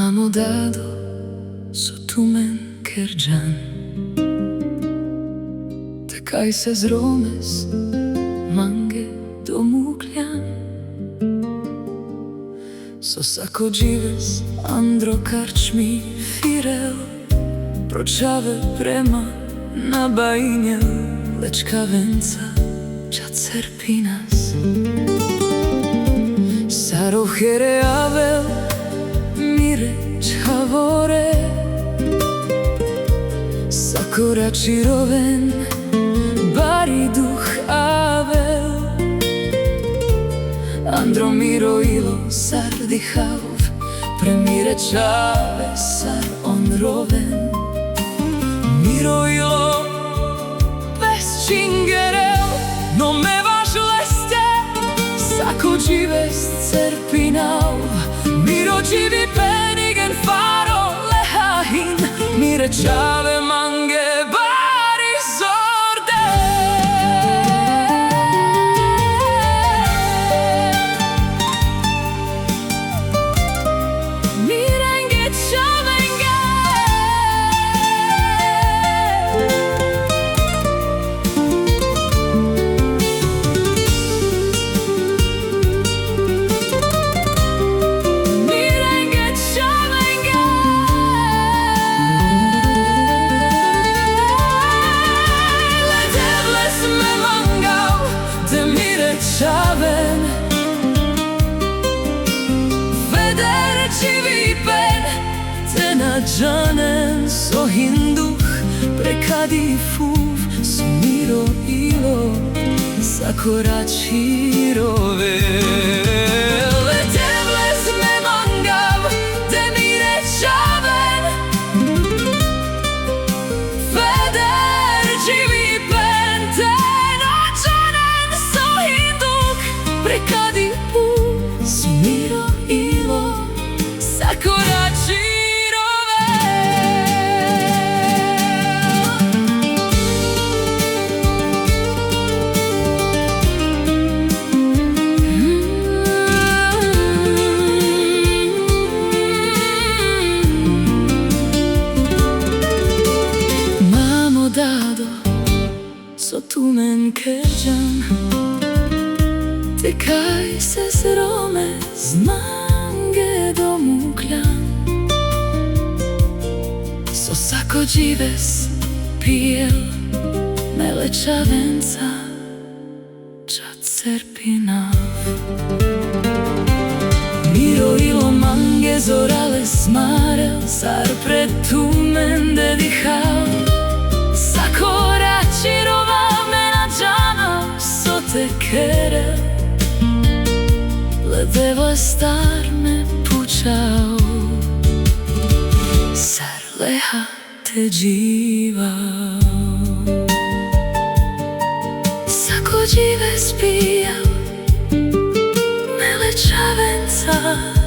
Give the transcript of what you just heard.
Mamo, dado, so tu men kerjan. Te kaj se zromes, mange domukljan. So sakodžives, andro karčmi firel. Pročave prema na bajinjel. Lečkavenca, ČA CERPINAS. Sarohere avel, mire čhavore. Sakorači roven, bari duh avel. Andromiro ilo sardihav, premire čave sar on roven. Miro ilo bez čingerel, no me vaš leste, sako žives cerpinav. Miro živi penigen faro lehahin, mire čave mange bari zorde. Mirenge čavenge. Čaven Vedere čivi pen Te nadžanen so hinduh Prekadi fuv so miro ilo Sakorači rove Letevles me mangav Te mire čaven Vedere čivi pen Te prekadi put su miro ilo sakorači rove. Mamo, dado, so tu men kerjan. Te kaj se zrome z mange domukljan. So sako žives pijel melečavenca ČA CERPINAS. Miro ilo mange zorale smarel sar pred tumen dedihav. Sakorači rova mena džana so te kerel. Ledeva star me pučao sar leha te dživao. Sako žive spijao melečavenca